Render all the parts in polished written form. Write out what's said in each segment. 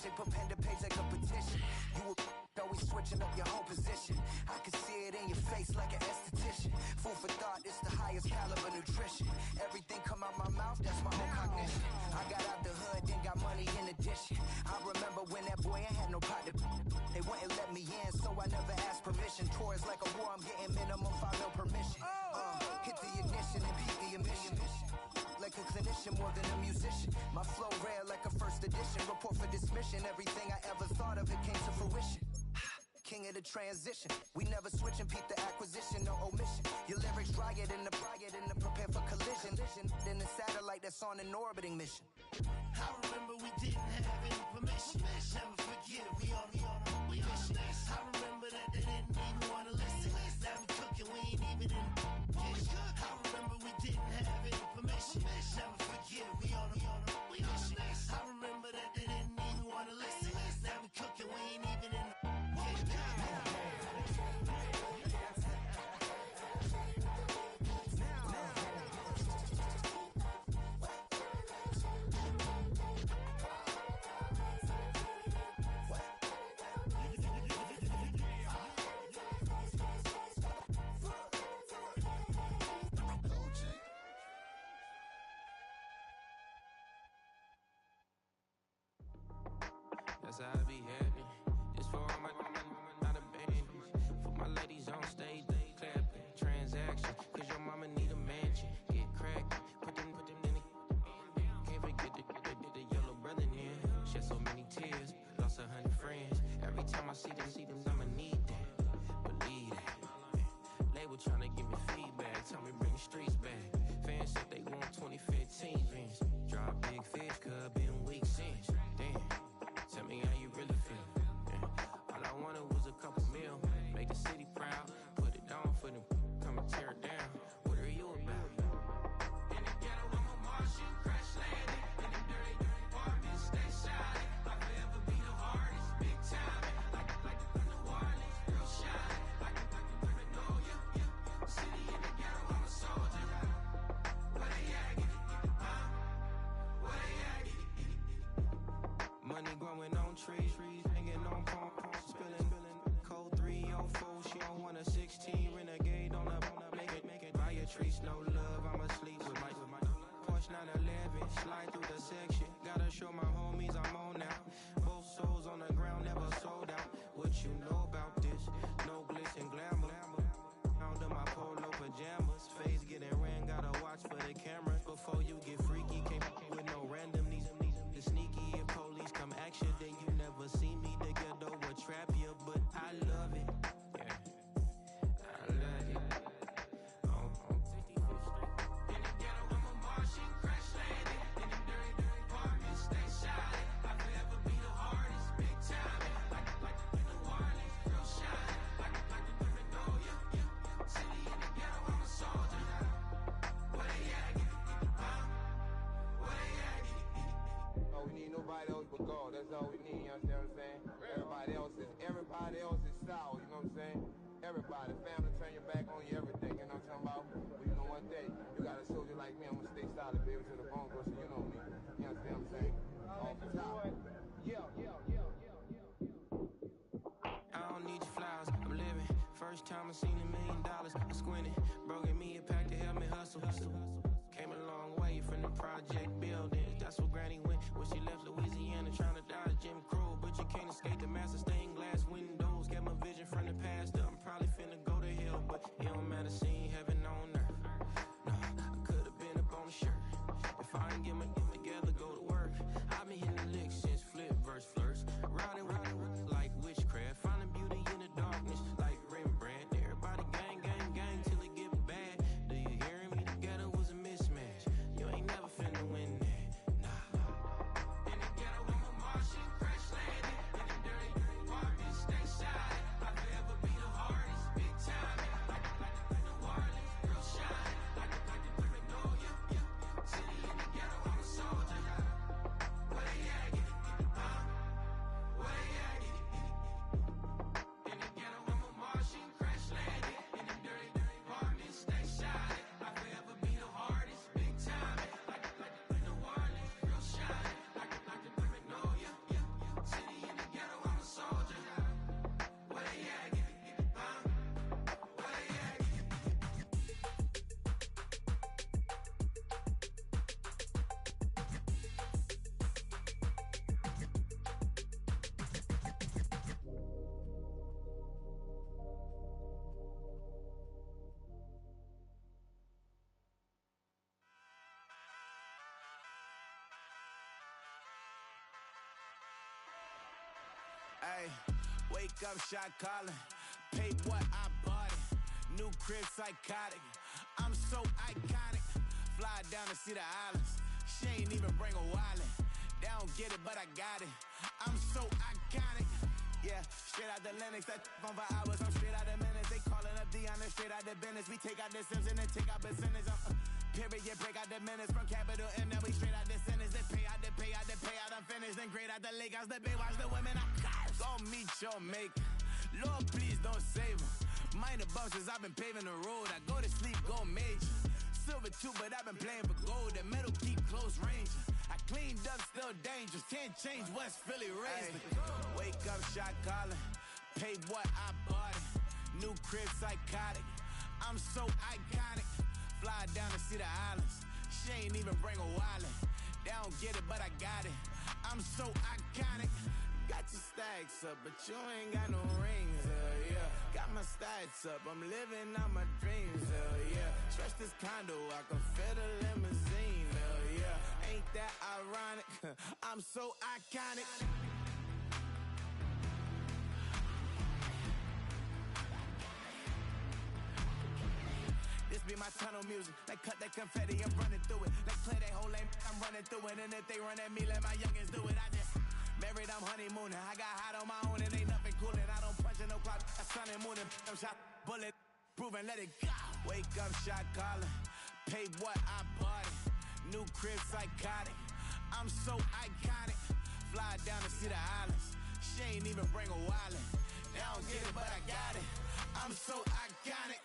They put pen to page like a petition. You were always switching up your whole position. I can see it in your face like an esthetician. Food for thought, it's the highest caliber nutrition. Everything come out my mouth, that's my whole cognition. I got out the hood, then got money in addition. I remember when that boy ain't had no pot to. They wouldn't let me in, so I never asked permission. Tours like a war, I'm getting minimum 5 mil permission. Hit the ignition and beat the emission. Like a clinician more than a musician. My flow rare like a first edition. Report for dismission. Everything I ever thought of, it came to fruition. King of the transition. We never switch and peep the acquisition, no omission. Your lyrics drier than the prepare for collision. Then the satellite that's on an orbiting mission. I remember we didn't have any permission. Never forget we on a mission. I remember that they didn't even want to listen. Now we cooking, we ain't even in the kitchen. I remember we didn't have any permission. Never forget we on a mission. I remember that they didn't even want to listen. Now we cooking, we ain't even in the kitchen. That's how I be happy. Just for all my not a babies. For my ladies on stage, they clapping. Transaction, cause your mama need a mansion. Get crackin', put them in the. Can't forget the yellow brother near. Shed so many tears, lost 100 friends. Every time I see them, I'ma need that. Believe that. Label tryna give me feedback, tell me bring the streets back. Fans said they want 2015 Vince. Drop big fish, cuz been weak since. Damn. Tell me how you really feel. Yeah. All I wanted was a couple mil. Make the city proud. Put it down for them. Come and tear it down. What are you about? In the ghetto, I'm a Martian. Crash landing. In the dirty apartments. Stay shining. I'll forever be the hardest. Big time. Like the New Orleans. Real shine. Like the women know you. City in the ghetto, I'm a soldier. Where they at? Get it, huh? Where they at? Get it. Money growing on trees, hanging on palm, spilling, code 304. She don't want a 16, renegade on a make it. Buy a trees, no love. I'm asleep with my Porsche 911, slide through the section. Gotta show my homies I'm on now. Both souls on the ground, never sold out. What you know about this? No glitz and glamour. Under my polo pajamas, face getting ran. Gotta watch for the cameras before you get freaky. Can't with no random these. The sneaky if police come action, then you never see me. The ghetto will trap you, but I love it. Yeah, I love it. On 55th Street. In the ghetto, I'm a Martian, crash landing. In the dirty apartments, stay shining. I'll forever be the hardest, big time. Like the New Orleans, real shine. Like the women know you. City in the ghetto, I'm a soldier. Where they at? Get it, huh? Where they at? Get it. We need nobody else but God. That's all we need, you understand what I'm saying? Everybody else is sour, you know what I'm saying? Everybody, family turn your back on you, everything, you know what I'm talking about? But you know one day, you got a soldier like me, I'm gonna stay solid, baby, to the bone, so you know me. You understand what I'm saying? Off the top. I don't need your flowers, I'm living. First time I seen $1 million, I squinted. Broke me a pack to help me hustle. Came a long way from the project buildings. That's where Granny went when she left Louisiana, trying to dodge Jim Crow. But you can't escape the master stained glass windows. Get my vision from the past. I'm probably finna go to hell, but it don't matter, seeing heaven on earth. No, I could've been up on the shirt. If I ain't get my get together, go to work. I've been hitting the licks since flip verse flirts. Riding like witchcraft, finding beauty in the darkness like Rembrandt. Everybody gang till it get bad. Do you hear me? The ghetto was a mismatch. You ain't never finna win that. Nah. In the ghetto, I'm a Martian, crash landing. In the dirty apartments, stay shining. I'll forever be the Wake up, shot calling. Paid what I bought it. New crib, psychotic. I'm so iconic. Fly down to see the islands. She ain't even bring a wallet. They don't get it, but I got it. I'm so iconic. Yeah, straight out the Lennox, that on for hours. I'm straight out the minutes. They calling up Dion, straight out the business. We take out the Sims and then take out percentage. Period, break out the minutes from capital and then we straight out the sentence. They pay out, I'm finished. Then grade out the Lakers, the Bay, watch the women. I gon' meet your maker. Lord, please don't save them. Minor bumps as I've been paving the road. I go to sleep, go major. Silver too, but I've been playing for gold. The metal keep close range. I cleaned up, still dangerous. Can't change West Philly raised. Wake up, shot calling. Pay what I bought it. New crib, psychotic. I'm so iconic. Fly down to see the islands. She ain't even bring a wallet. They don't get it, but I got it. I'm so iconic. Got your stacks up, but you ain't got no rings, yeah. Got my stats up, I'm living out my dreams, yeah. Stretch this condo, I can fit a limousine, yeah. Ain't that ironic? I'm so iconic. This be my tunnel music. They cut that confetti, I'm running through it. They clear that whole lane, I'm running through it. And if they run at me, let my youngins do it. I just married, I'm honeymooning. I got hot on my own and ain't nothing coolin'. I don't punch in no clock, I sun and moonin'. I'm shot, bullet, proven, let it go. Wake up, shot calling. Pay what I bought it. New crib, psychotic. I'm so iconic. Fly down to see the islands. She ain't even bring a wallet. They don't get it, but I got it. I'm so iconic.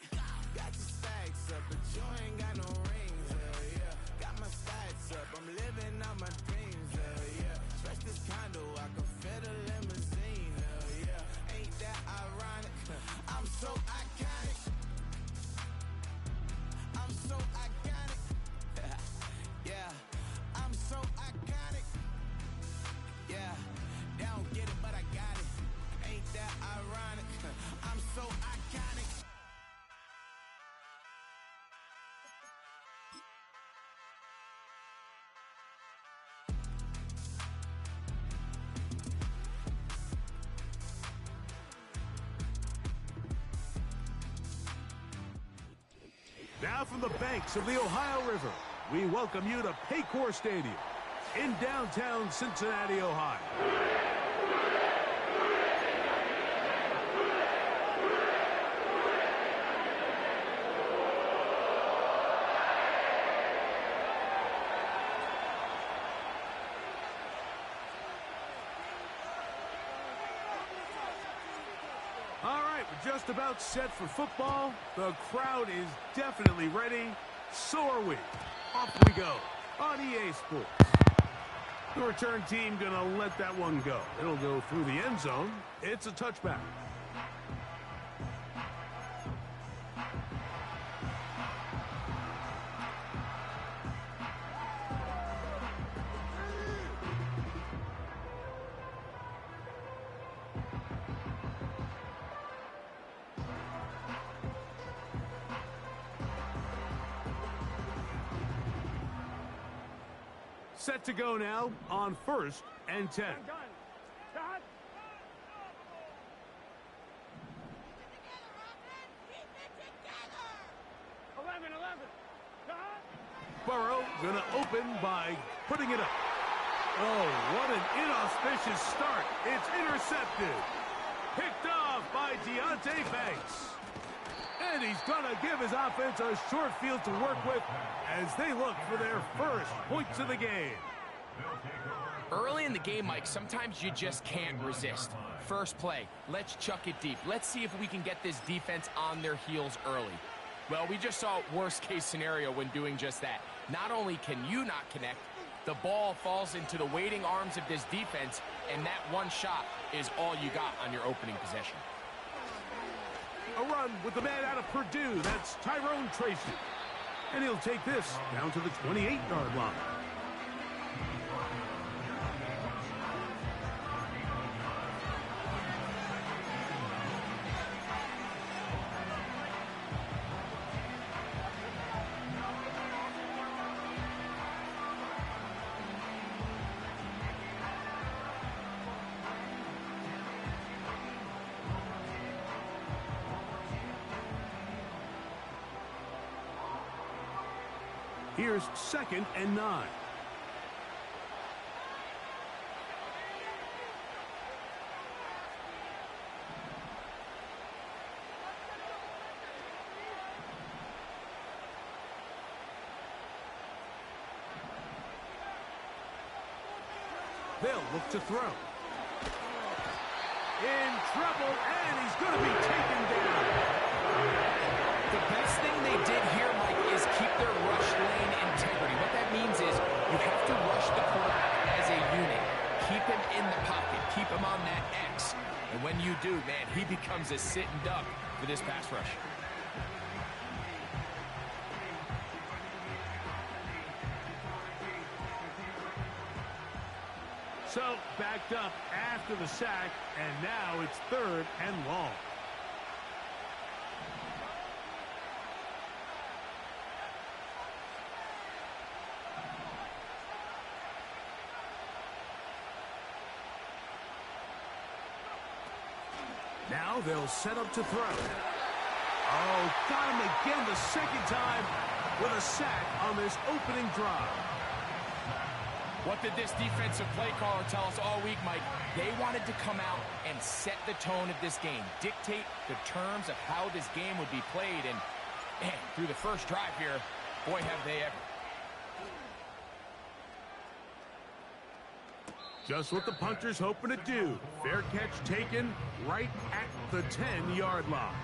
Got your stacks up, but you ain't got no rings, yeah. Got my stats up, I'm living out my dreams, yeah. Stretch this condo, I can fit a limousine, yeah. Ain't that ironic? I'm so iconic. I'm so iconic. Yeah, I'm so iconic. Yeah, they don't get it, but I got it. Ain't that ironic? I'm so iconic. Now from the banks of the Ohio River, we welcome you to Paycor Stadium in downtown Cincinnati, Ohio. Just about set for football. The crowd is definitely ready. So are we. Off we go on EA Sports. The return team gonna let that one go. It'll go through the end zone. It's a touchback. Set to go now on 1st and 10. 11. Burrow gonna open by putting it up. Oh, what an inauspicious start. It's intercepted. Picked off by Deontay Banks. And he's gonna give his offense a short field to work with as they look for their first points of the game. Early in the game, Mike, sometimes you just can't resist. First play, let's chuck it deep. Let's see if we can get this defense on their heels early. Well, we just saw worst case scenario when doing just that. Not only can you not connect, the ball falls into the waiting arms of this defense, and that one shot is all you got on your opening possession. A run with the man out of Purdue. That's Tyrone Tracy. And he'll take this down to the 28-yard line. Here's 2nd and 9. They'll look to throw. In trouble, and he's going to be taken down. The best thing they did here, Mike, is keep their rush lane integrity. What that means is you have to rush the quarterback as a unit. Keep him in the pocket. Keep him on that X. And when you do, man, he becomes a sitting duck for this pass rush. So, backed up after the sack, and now it's 3rd and long. Now they'll set up to throw. Oh, got him again the 2nd time with a sack on this opening drive. What did this defensive play caller tell us all week, Mike? They wanted to come out and set the tone of this game, dictate the terms of how this game would be played, and man, through the first drive here, boy, have they ever. Just what the punter's hoping to do. Fair catch taken right at the 10-yard line.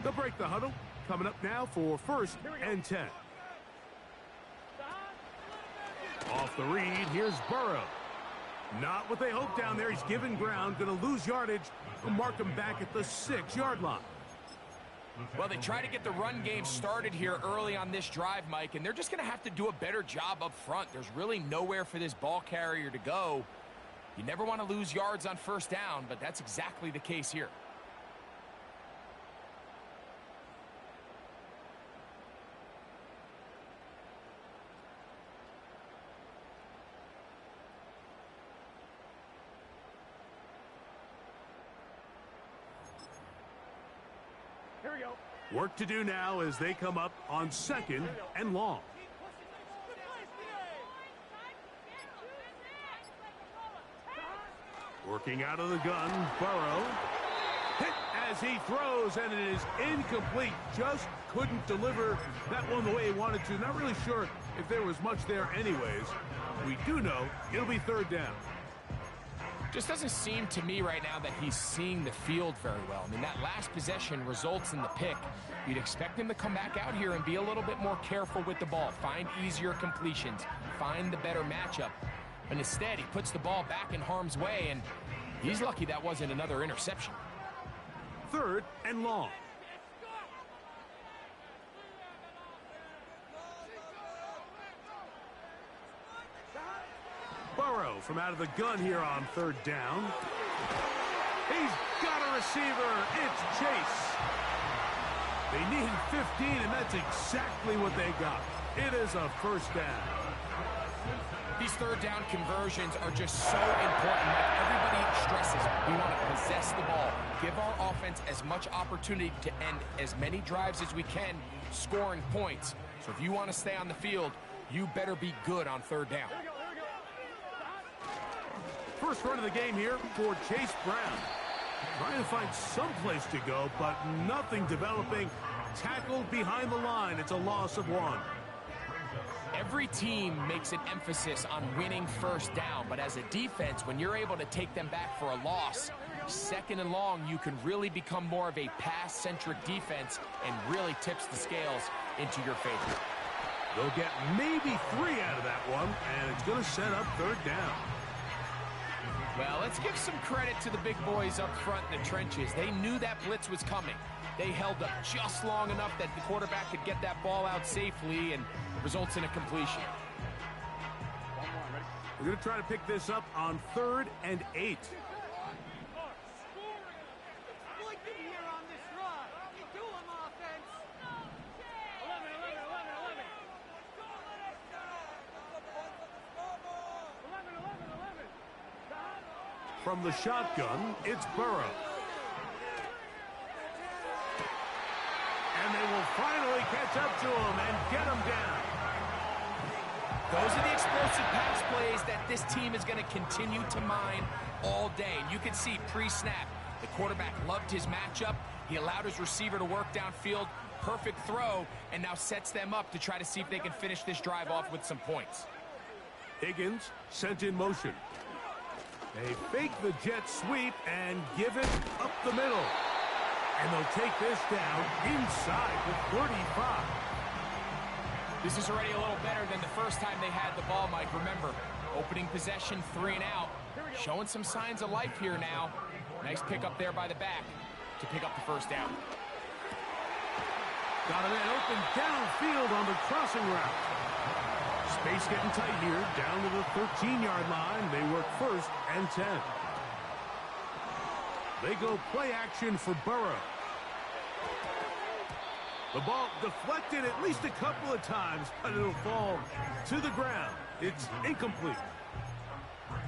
They'll break the huddle. Coming up now for 1st and 10. Off the read, here's Burrow. Not what they hoped down there. He's given ground, going to lose yardage. We'll mark him back at the 6-yard line. Well, they try to get the run game started here early on this drive, Mike, and they're just going to have to do a better job up front. There's really nowhere for this ball carrier to go. You never want to lose yards on 1st down, but that's exactly the case here. Work to do now as they come up on 2nd and long. Working out of the gun, Burrow. Hit as he throws, and it is incomplete. Just couldn't deliver that one the way he wanted to. Not really sure if there was much there anyways. We do know it'll be 3rd down. Just doesn't seem to me right now that he's seeing the field very well. I mean, that last possession results in the pick. You'd expect him to come back out here and be a little bit more careful with the ball, find easier completions, find the better matchup. But instead, he puts the ball back in harm's way, and he's lucky that wasn't another interception. 3rd and long. Burrow from out of the gun here on 3rd down. He's got a receiver. It's Chase. They needed 15, and that's exactly what they got. It is a 1st down. These 3rd down conversions are just so important. Like everybody stresses, we want to possess the ball, give our offense as much opportunity to end as many drives as we can, scoring points. So if you want to stay on the field, you better be good on 3rd down. First run of the game here for Chase Brown. Trying to find some place to go, but nothing developing. Tackled behind the line. It's a loss of 1. Every team makes an emphasis on winning 1st down, but as a defense, when you're able to take them back for a loss, 2nd and long, you can really become more of a pass-centric defense and really tips the scales into your favor. They'll get maybe 3 out of that one, and it's going to set up 3rd down. Well, let's give some credit to the big boys up front in the trenches. They knew that blitz was coming. They held up just long enough that the quarterback could get that ball out safely, and results in a completion. We're going to try to pick this up on 3rd and 8. From the shotgun, it's Burrow. And they will finally catch up to him and get him down. Those are the explosive pass plays that this team is going to continue to mine all day. And you can see pre-snap, the quarterback loved his matchup. He allowed his receiver to work downfield. Perfect throw, and now sets them up to try to see if they can finish this drive off with some points. Higgins sent in motion. They fake the jet sweep and give it up the middle. And they'll take this down inside the 35. This is already a little better than the first time they had the ball, Mike. Remember, opening possession, 3 and out. Showing some signs of life here now. Nice pickup there by the back to pick up the first down. Got a man open downfield on the crossing route. Space getting tight here, down to the 13-yard line. They work 1st and 10. They go play action for Burrow. The ball deflected at least a couple of times, but it'll fall to the ground. It's incomplete.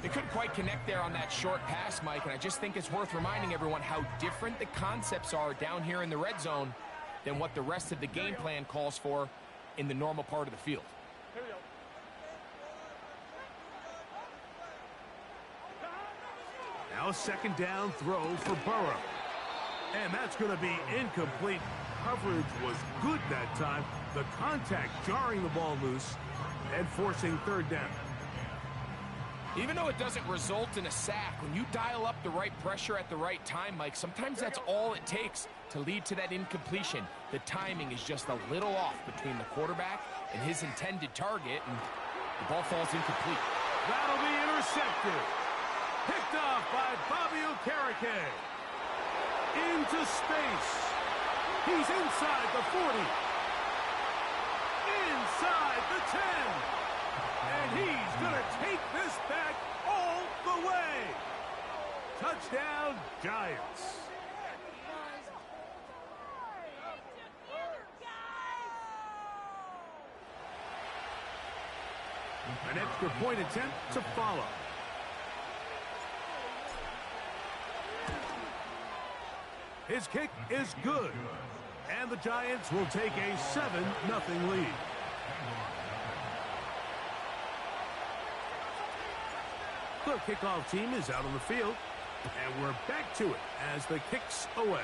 They couldn't quite connect there on that short pass, Mike, and I just think it's worth reminding everyone how different the concepts are down here in the red zone than what the rest of the game plan calls for in the normal part of the field. Now a 2nd down throw for Burrow. And that's going to be incomplete. Coverage was good that time. The contact jarring the ball loose and forcing 3rd down. Even though it doesn't result in a sack, when you dial up the right pressure at the right time, Mike, sometimes that's all it takes to lead to that incompletion. The timing is just a little off between the quarterback and his intended target, and the ball falls incomplete. That'll be intercepted. Picked off by Bobby Okereke. Into space. He's inside the 40. Inside the 10. And he's going to take this back all the way. Touchdown, Giants. An extra point attempt to follow. His kick is good. And the Giants will take a 7-0 lead. Their kickoff team is out on the field. And we're back to it as the kick's away.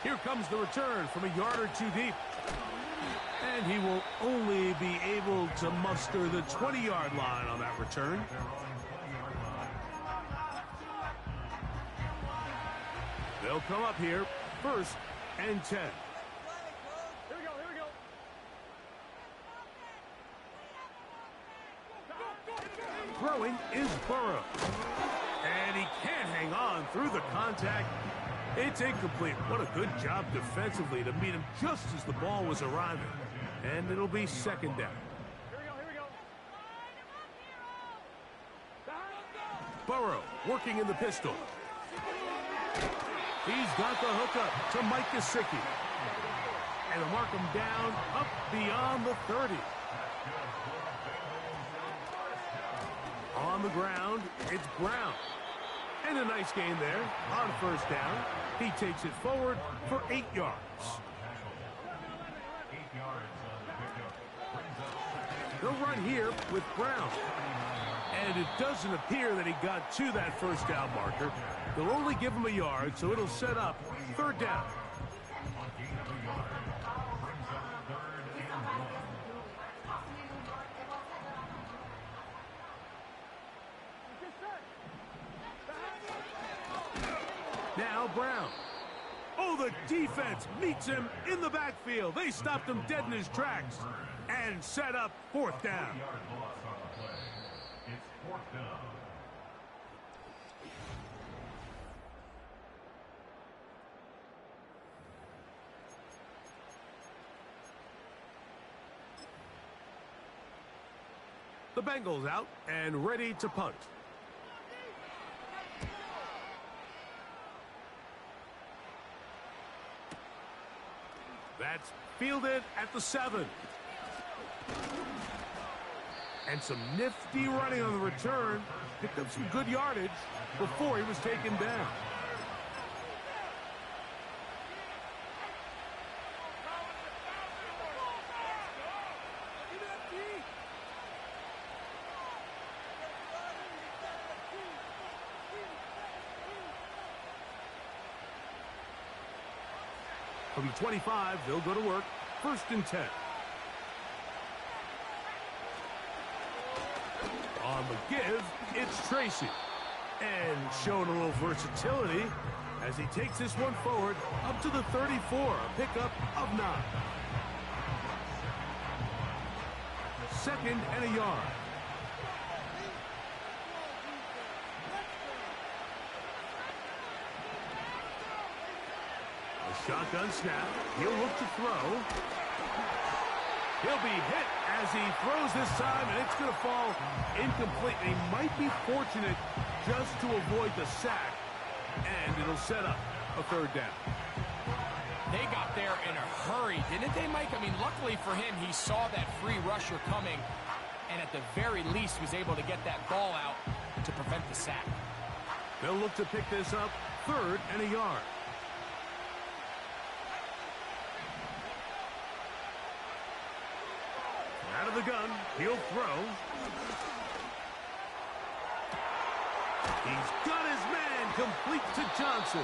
Here comes the return from a yard or two deep. And he will only be able to muster the 20-yard line on that return. They'll come up here, 1st and 10. Here we go. Throwing is Burrow. And he can't hang on through the contact. It's incomplete. What a good job defensively to meet him just as the ball was arriving. And it'll be 2nd down. Here we go. Burrow working in the pistol. He's got the hookup to Mike Gesicki. And they'll mark him down up beyond the 30. On the ground, it's Brown. And a nice gain there on 1st down. He takes it forward for 8 yards. They'll run here with Brown. And it doesn't appear that he got to that 1st down marker. They'll only give him a yard, so it'll set up 3rd down. Now Brown. Oh, the defense meets him in the backfield. They stopped him dead in his tracks and set up 4th down. It's 4th down. The Bengals out and ready to punt. That's fielded at the 7. And some nifty running on the return. Picked up some good yardage before he was taken down. From the 25, they'll go to work. 1st and 10. On the give, it's Tracy. And showing a little versatility as he takes this one forward up to the 34, a pickup of 9. 2nd and a yard. A shotgun snap. He'll look to throw. He'll be hit as he throws this time, and it's going to fall incomplete. He might be fortunate just to avoid the sack, and it'll set up a 3rd down. They got there in a hurry, didn't they, Mike? I mean, luckily for him, he saw that free rusher coming, and at the very least was able to get that ball out to prevent the sack. They'll look to pick this up, 3rd and a yard. Out of the gun, he'll throw. He's got his man complete to Johnson.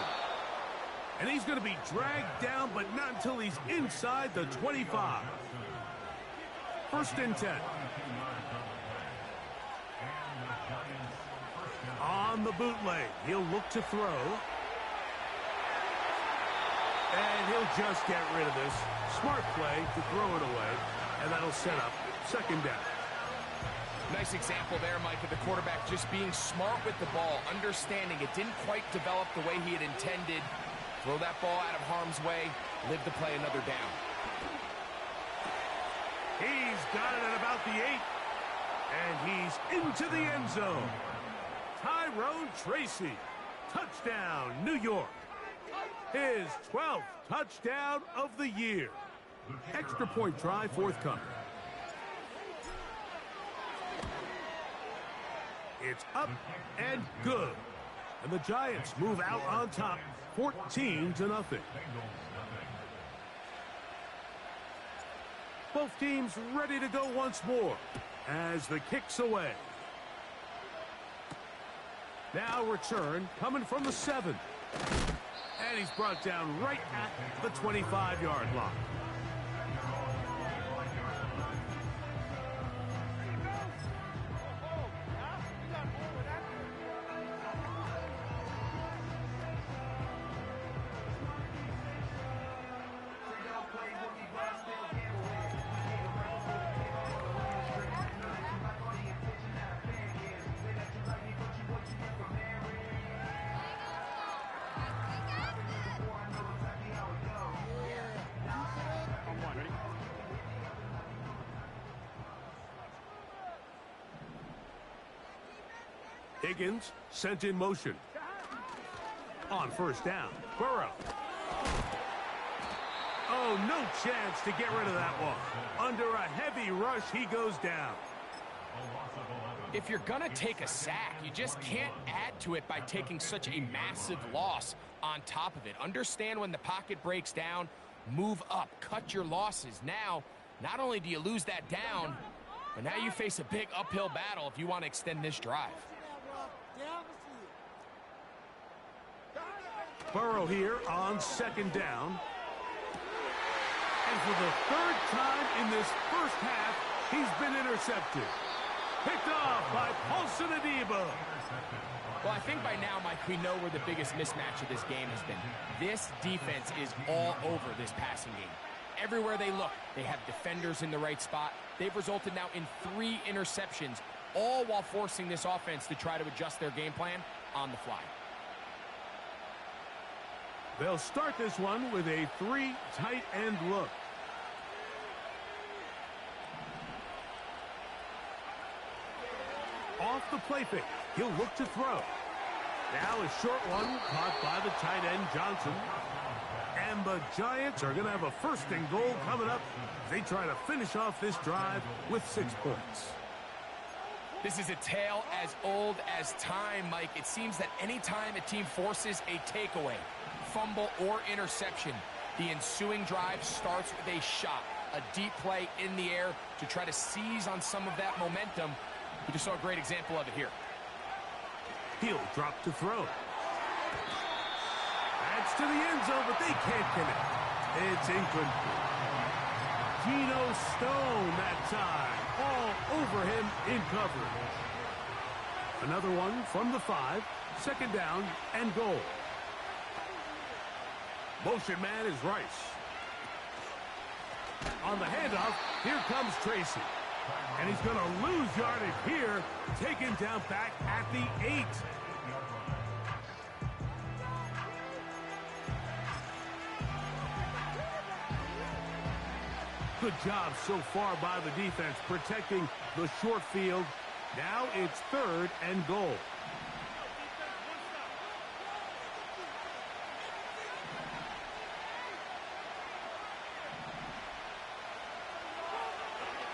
And he's going to be dragged down, but not until he's inside the 25. 1st and 10. On the bootleg, he'll look to throw. And he'll just get rid of this. Smart play to throw it away. And that'll set up 2nd down. Nice example there, Mike, of the quarterback just being smart with the ball, understanding it didn't quite develop the way he had intended. Throw that ball out of harm's way, live to play another down. He's got it at about the 8. And he's into the end zone. Tyrone Tracy. Touchdown, New York. His 12th touchdown of the year. Extra point try forthcoming. It's up and good. And the Giants move out on top, 14-0. Both teams ready to go once more as the kick's away. Now return coming from the 7. And he's brought down right at the 25-yard line. Higgins sent in motion. On 1st down, Burrow. Oh, no chance to get rid of that one. Under a heavy rush, he goes down. If you're going to take a sack, you just can't add to it by taking such a massive loss on top of it. Understand when the pocket breaks down, move up, cut your losses. Now, not only do you lose that down, but now you face a big uphill battle if you want to extend this drive. Burrow here on 2nd down. And for the 3rd time in this first half, he's been intercepted. Picked off by Paulson Adebo. Well, I think by now, Mike, we know where the biggest mismatch of this game has been. This defense is all over this passing game. Everywhere they look, they have defenders in the right spot. They've resulted now in 3 interceptions, all while forcing this offense to try to adjust their game plan on the fly. They'll start this one with a 3 tight end look. Off the play fake, he'll look to throw. Now a short one caught by the tight end Johnson. And the Giants are going to have a 1st and goal coming up. They try to finish off this drive with 6 points. This is a tale as old as time, Mike. It seems that anytime a team forces a takeaway, fumble, or interception, the ensuing drive starts with a shot, a deep play in the air to try to seize on some of that momentum. We just saw a great example of it here. He'll drop to throw. That's to the end zone, but they can't connect. It's incomplete. Geno Stone that time. All over him in coverage. Another one from the 5. Second down and goal. Motion man is Rice. On the handoff, here comes Tracy. And he's going to lose yardage here. Taken down back at the 8. Good job so far by the defense protecting the short field. Now it's 3rd and goal.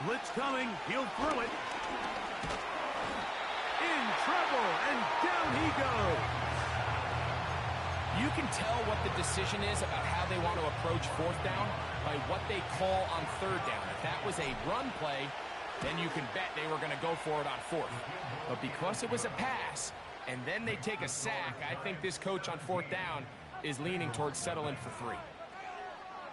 Blitz coming. He'll throw it. In trouble, and down he goes. You can tell what the decision is about how they want to approach 4th down by what they call on 3rd down. If that was a run play, then you can bet they were going to go for it on 4th. But because it was a pass, and then they take a sack, I think this coach on 4th down is leaning towards settling for 3.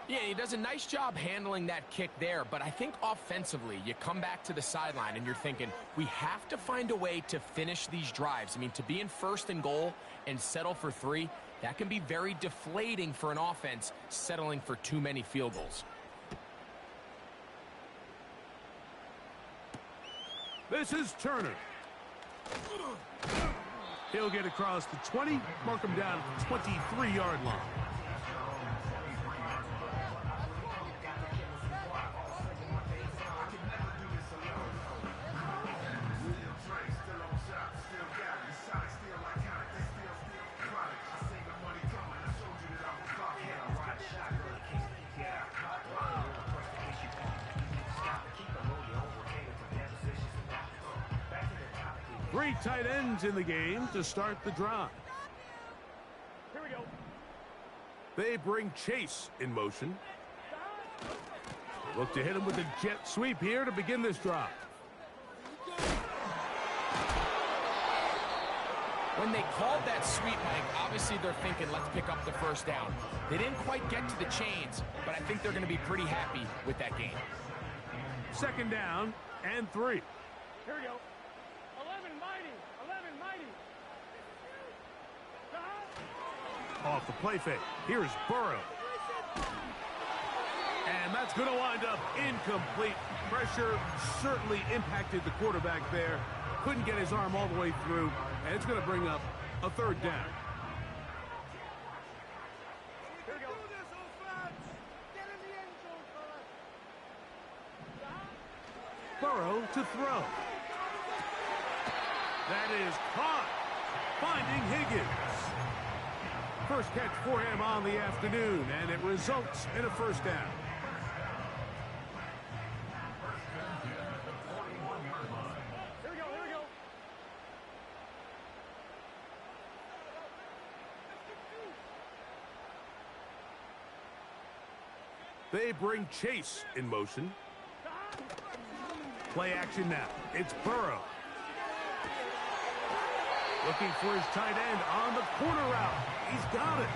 Yeah, he does a nice job handling that kick there, but I think offensively, you come back to the sideline and you're thinking, we have to find a way to finish these drives. I mean, to be in 1st and goal and settle for 3, that can be very deflating for an offense settling for too many field goals. This is Turner. He'll get across the 20, mark him down at the 23-yard line. Three tight ends in the game to start the drive. Here we go. They bring Chase in motion. Look to hit him with a jet sweep here to begin this drive. When they called that sweep, Mike, obviously they're thinking, let's pick up the 1st down. They didn't quite get to the chains, but I think they're going to be pretty happy with that game. 2nd down and 3. Here we go. 11 mighty. 11 mighty. Off the play fake. Here's Burrow. And that's going to wind up incomplete. Pressure certainly impacted the quarterback there. Couldn't get his arm all the way through. And it's going to bring up a 3rd down. Here we go. Burrow to throw. That is caught. Finding Higgins. First catch for him on the afternoon, and it results in a 1st down. Here we go. Here we go. They bring Chase in motion. Play action now. It's Burrow. Looking for his tight end on the corner route. He's got it.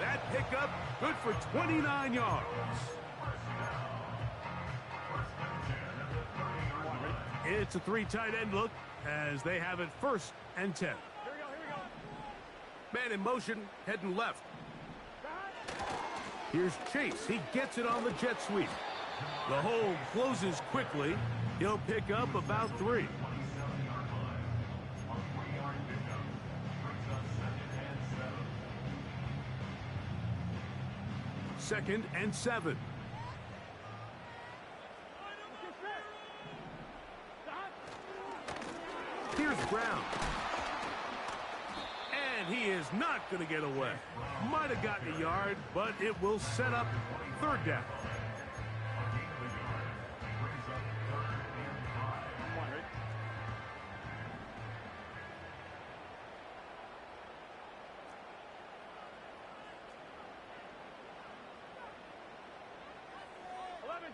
That pickup good for 29 yards. It's a 3 tight end look as they have it 1st and 10. Here we go. Here we go. Man in motion, heading left. Here's Chase. He gets it on the jet sweep. The hole closes quickly. He'll pick up about 3. Second and 7. Here's Brown. And he is not going to get away. Might have gotten a yard, but it will set up 3rd down.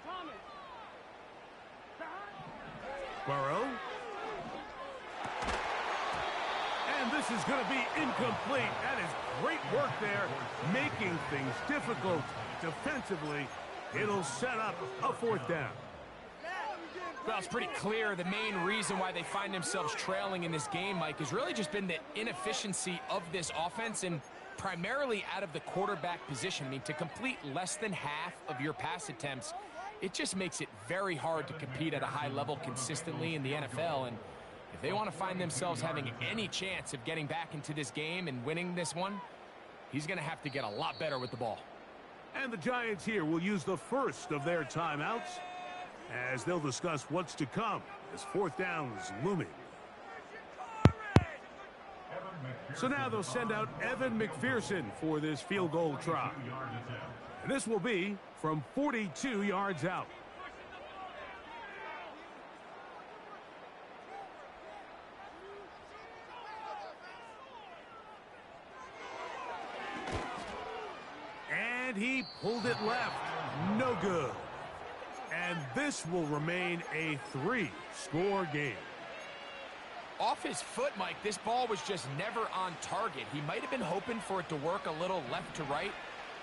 Thomas. Burrow. And this is going to be incomplete. That is great work there, making things difficult defensively. It'll set up a fourth down. Well, it's pretty clear the main reason why they find themselves trailing in this game, Mike, has really just been the inefficiency of this offense and primarily out of the quarterback position. I mean, to complete less than half of your pass attempts, it just makes it very hard to compete at a high level consistently in the NFL. And if they want to find themselves having any chance of getting back into this game and winning this one, he's going to have to get a lot better with the ball. And the Giants here will use the first of their timeouts as they'll discuss what's to come as fourth down is looming. So now they'll send out Evan McPherson for this field goal try. And this will be from 42 yards out. And he pulled it left. No good. And this will remain a 3-score game. Off his foot, Mike, this ball was just never on target. He might have been hoping for it to work a little left to right,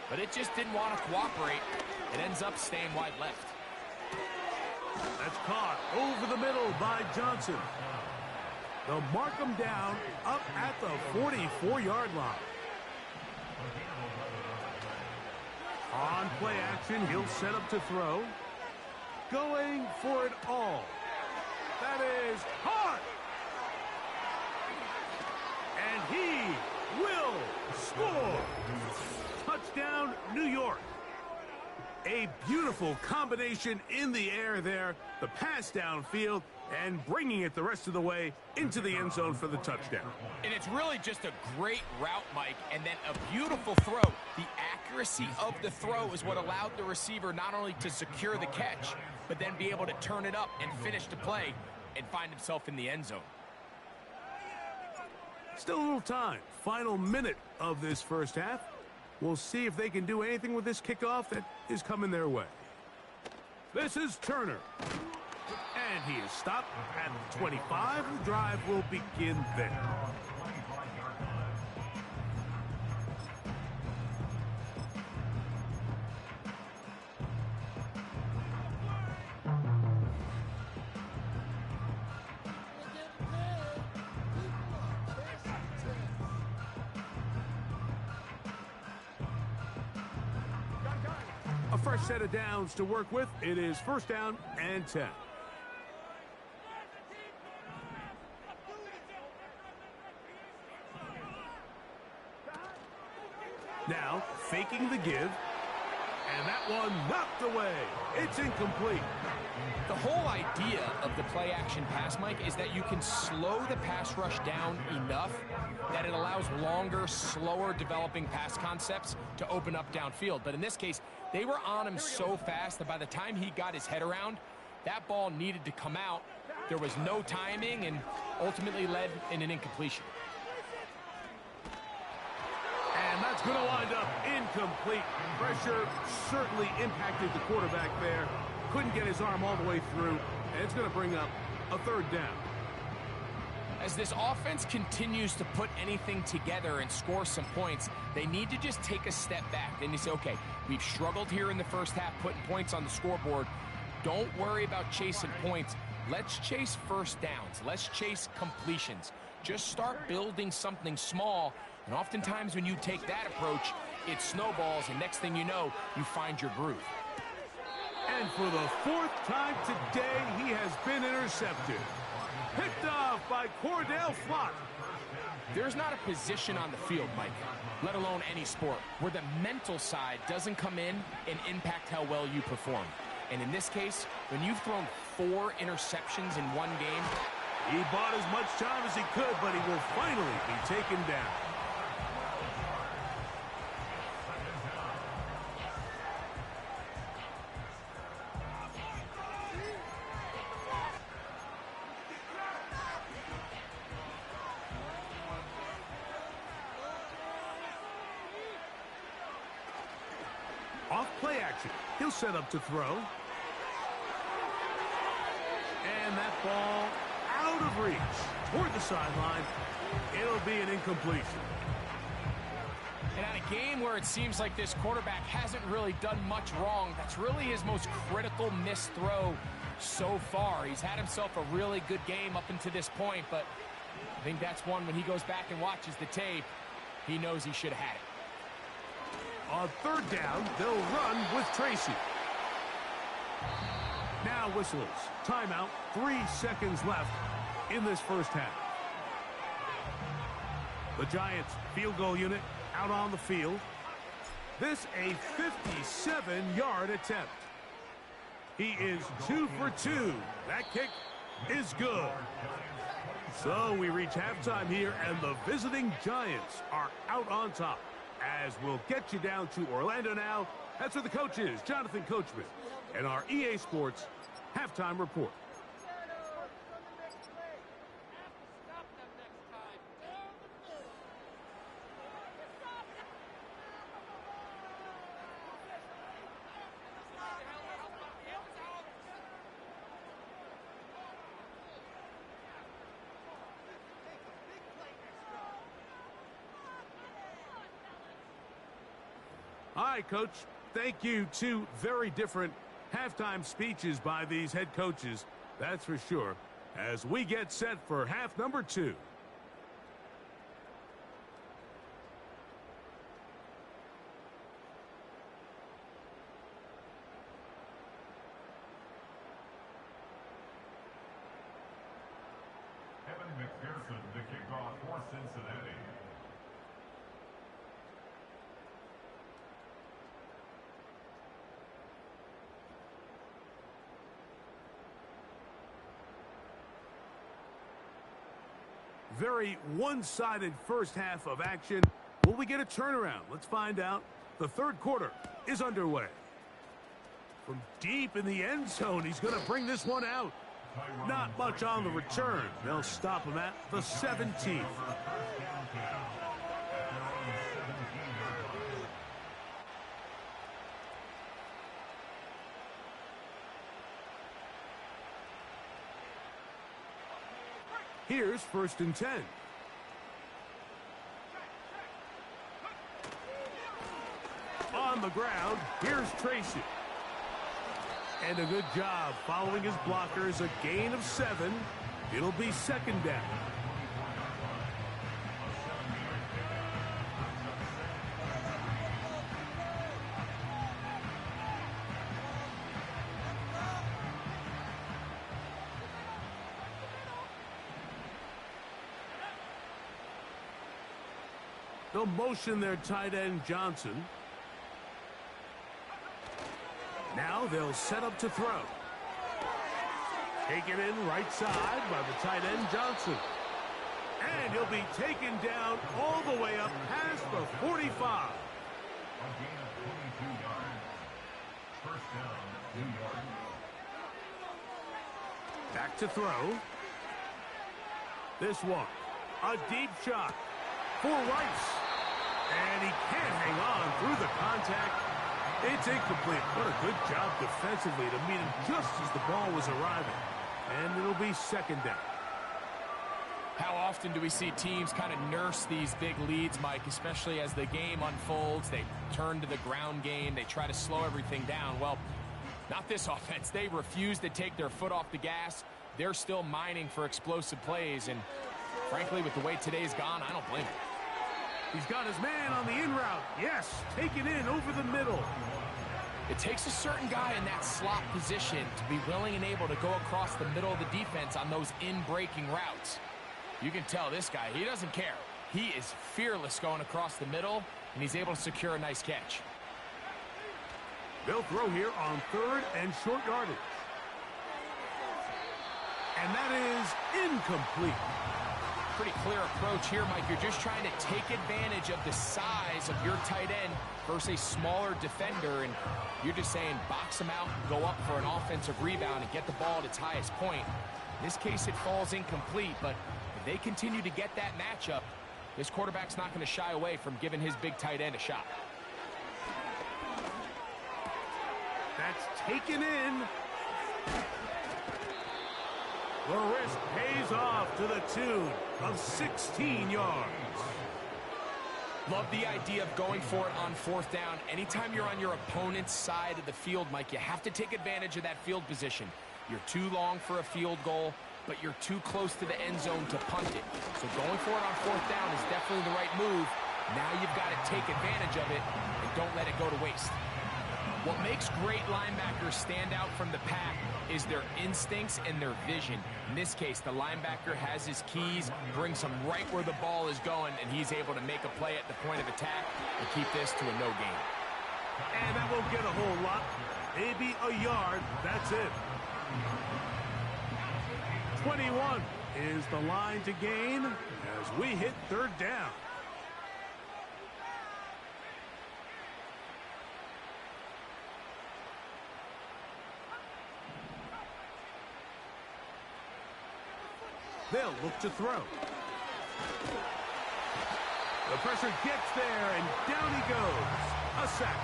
but it just didn't want to cooperate. It ends up staying wide left. That's caught over the middle by Johnson. They'll mark him down up at the 44-yard line. On play action, he'll set up to throw. Going for it all. That is hard. And he will score. Touchdown, New York. A beautiful combination in the air there. The pass downfield and bringing it the rest of the way into the end zone for the touchdown. And it's really just a great route, Mike, and then a beautiful throw. The accuracy of the throw is what allowed the receiver not only to secure the catch, but then be able to turn it up and finish the play and find himself in the end zone. Still a little time. Final minute of this first half. We'll see if they can do anything with this kickoff that is coming their way. This is Turner. And he is stopped at the 25. The drive will begin there. A fresh set of downs to work with. It is first down and 10. Now, faking the give. And that one knocked away. It's incomplete. The whole idea of the play-action pass, Mike, is that you can slow the pass rush down enough that it allows longer, slower developing pass concepts to open up downfield. But in this case, they were on him so fast that by the time he got his head around, that ball needed to come out. There was no timing and ultimately led in an incompletion. And that's going to wind up incomplete. Pressure certainly impacted the quarterback there. Couldn't get his arm all the way through. And it's going to bring up a third down. As this offense continues to put anything together and score some points, they need to just take a step back. Then you say, okay, we've struggled here in the first half putting points on the scoreboard. Don't worry about chasing points. Let's chase first downs. Let's chase completions. Just start building something small. And oftentimes when you take that approach, it snowballs, and next thing you know, you find your groove. And for the fourth time today, he has been intercepted. Picked off by Cordell Flott. There's not a position on the field, Mike, let alone any sport, where the mental side doesn't come in and impact how well you perform. And in this case, when you've thrown 4 interceptions in one game, he bought as much time as he could, but he will finally be taken down. Off play action. He'll set up to throw. And that ball out of reach toward the sideline. It'll be an incompletion. And at a game where it seems like this quarterback hasn't really done much wrong, that's really his most critical missed throw so far. He's had himself a really good game up until this point, but I think that's one when he goes back and watches the tape, he knows he should have had it. On third down, they'll run with Tracy. Now whistles. Timeout. 3 seconds left in this first half. The Giants field goal unit out on the field. This a 57-yard attempt. He is 2 for 2. That kick is good. So we reach halftime here, and the visiting Giants are out on top. As we'll get you down to Orlando now. That's where the coach is, Jonathan Coachman, and our EA Sports halftime report. All right, Coach. Thank you. 2 very different halftime speeches by these head coaches, that's for sure, as we get set for half number 2. McPherson to kick off for Cincinnati. Very one-sided first half of action. Will we get a turnaround? Let's find out. The third quarter is underway. From deep in the end zone, he's going to bring this one out. Not much on the return. They'll stop him at the 17th. Here's 1st and 10. On the ground, here's Tracy. And a good job following his blockers, a gain of 7. It'll be 2nd down. They'll motion their tight end, Johnson. Now they'll set up to throw. Taken in right side by the tight end, Johnson. And he'll be taken down all the way up past the 45. A gain of 22 yards. First down, 2 yards. Back to throw. This one, a deep shot for Rice. And he can't hang on through the contact. It's incomplete. What a good job defensively to meet him just as the ball was arriving. And it'll be 2nd down. How often do we see teams kind of nurse these big leads, Mike, especially as the game unfolds? They turn to the ground game. They try to slow everything down. Well, not this offense. They refuse to take their foot off the gas. They're still mining for explosive plays. And frankly, with the way today's gone, I don't blame him. He's got his man on the in route. Yes, taken in over the middle. It takes a certain guy in that slot position to be willing and able to go across the middle of the defense on those in-breaking routes. You can tell this guy, he doesn't care. He is fearless going across the middle, and he's able to secure a nice catch. They'll throw here on 3rd and short yardage. And that is incomplete. Pretty clear approach here, Mike. You're just trying to take advantage of the size of your tight end versus a smaller defender, and you're just saying box him out, go up for an offensive rebound, and get the ball at its highest point. In this case, it falls incomplete, but if they continue to get that matchup, this quarterback's not going to shy away from giving his big tight end a shot. That's taken in. The risk pays off to the tune of 16 yards. Love the idea of going for it on fourth down. Anytime you're on your opponent's side of the field, Mike, you have to take advantage of that field position. You're too long for a field goal, but you're too close to the end zone to punt it. So going for it on fourth down is definitely the right move. Now you've got to take advantage of it and don't let it go to waste. What makes great linebackers stand out from the pack is their instincts and their vision. In this case, the linebacker has his keys, brings him right where the ball is going, and he's able to make a play at the point of attack and keep this to a no gain. And that won't get a whole lot. Maybe a yard. That's it. 21 is the line to gain as we hit third down. They'll look to throw. The pressure gets there, and down he goes. A sack.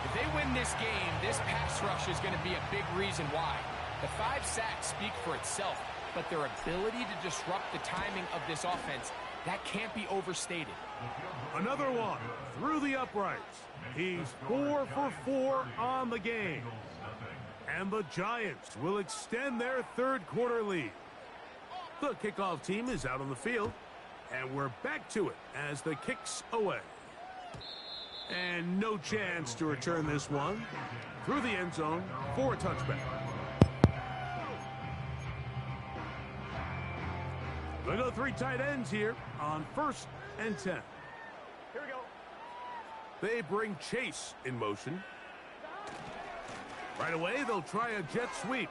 If they win this game, this pass rush is going to be a big reason why. The 5 sacks speak for itself, but their ability to disrupt the timing of this offense, that can't be overstated. Another one through the uprights. He's 4 for 4 on the game. And the Giants will extend their third quarter lead. The kickoff team is out on the field, and we're back to it as the kick's away. And no chance to return this one through the end zone for a touchback. They go 3 tight ends here on 1st and 10. Here we go. They bring Chase in motion. Right away, they'll try a jet sweep.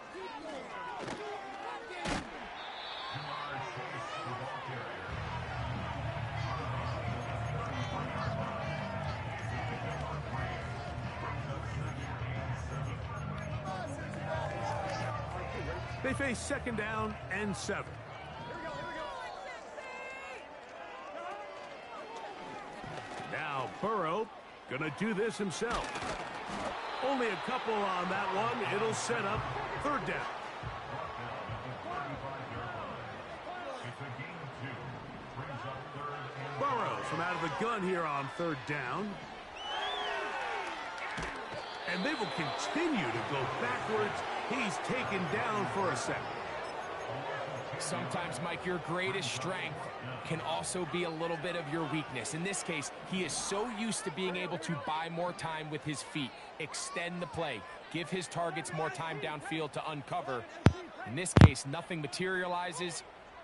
They face 2nd down and 7. Now Burrow gonna do this himself. Only a couple on that one. It'll set up 3rd down. Burrow from out of the gun here on 3rd down. And they will continue to go backwards. He's taken down for a second. Sometimes, Mike, your greatest strength can also be a little bit of your weakness. In this case, he is so used to being able to buy more time with his feet, extend the play, give his targets more time downfield to uncover. In this case, nothing materializes,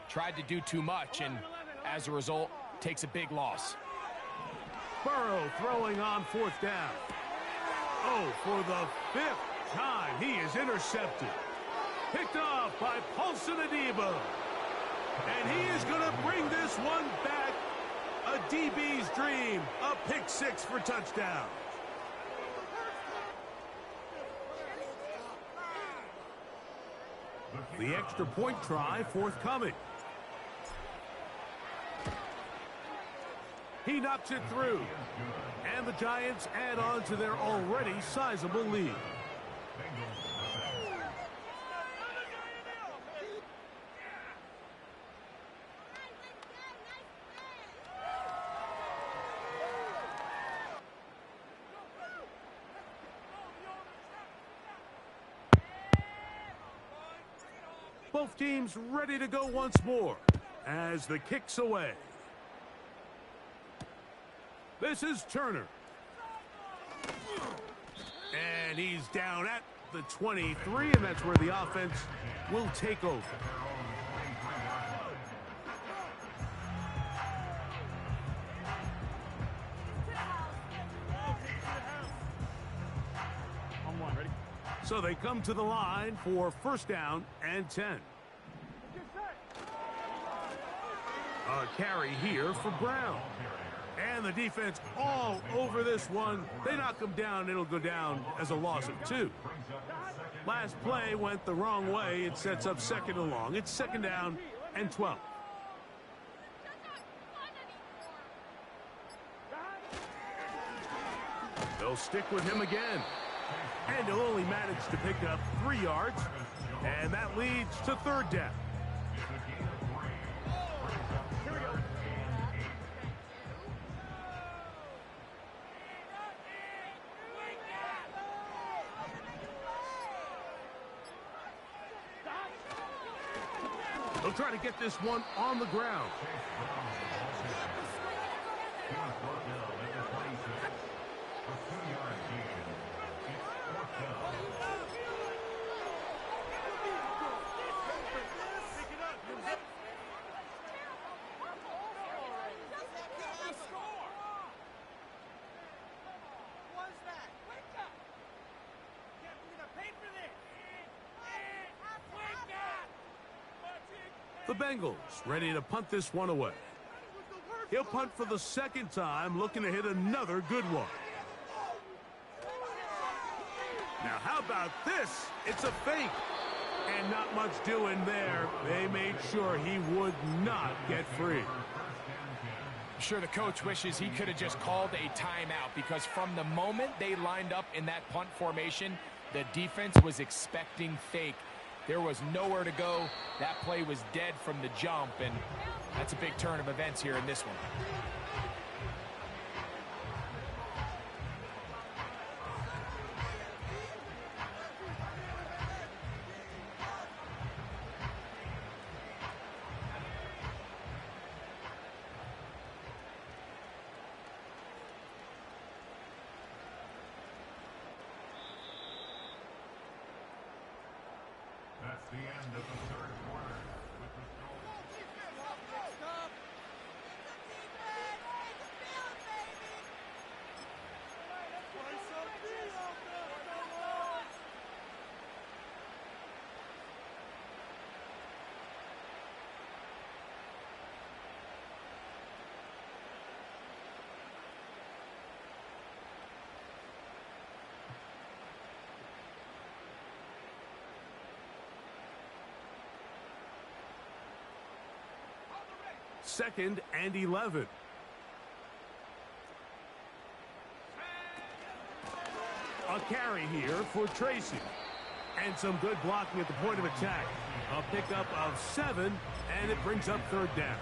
tried to do too much, and as a result, takes a big loss. Burrow throwing on 4th down. Oh, for the 5th time, he is intercepted. Picked off by Paulson Adebo. And he is going to bring this one back. A DB's dream. A pick 6 for touchdown. The extra point try forthcoming. He knocks it through. And the Giants add on to their already sizable lead. Both teams ready to go once more as the kick's away. This is Turner. And he's down at the 23, and that's where the offense will take over. On 1, ready? So they come to the line for 1st down and 10. A carry here for Brown. And the defense all over this one. They knock him down. It'll go down as a loss of 2. Last play went the wrong way. It sets up 2nd and long. It's 2nd down and 12. They'll stick with him again. And he'll only manage to pick up 3 yards. And that leads to third down. It's a gain of 3. Brings up Here we go. 3rd and 8. They'll try to get this one on the ground. He was brought down at the 26. A 2-yard gain. It's 4th down. The Bengals ready to punt this one away. He'll punt for the second time, looking to hit another good one. Now, how about this? It's a fake. And not much doing there. They made sure he would not get free. I'm sure the coach wishes he could have just called a timeout, because from the moment they lined up in that punt formation, the defense was expecting fake. There was nowhere to go. That play was dead from the jump, and that's a big turn of events here in this one. That's the end of the 3rd quarter. With the score. Second and 11. A carry here for Tracy. And some good blocking at the point of attack. A pickup of 7, and it brings up third down.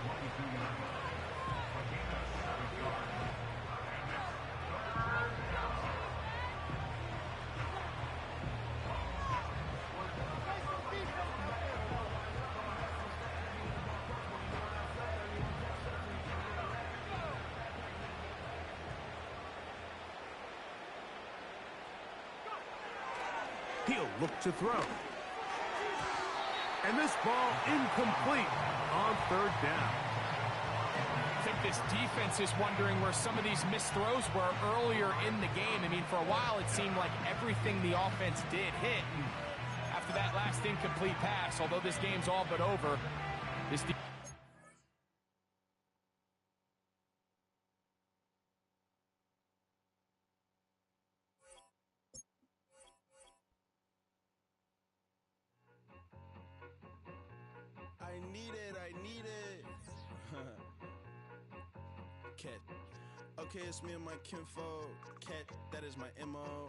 He'll look to throw. And this ball incomplete on third down. I think this defense is wondering where some of these missed throws were earlier in the game. I mean, for a while it seemed like everything the offense did hit. And after that last incomplete pass, although this game's all but over, this I need it. Cat. Okay, it's me and my kinfolk. Cat, that is my MO.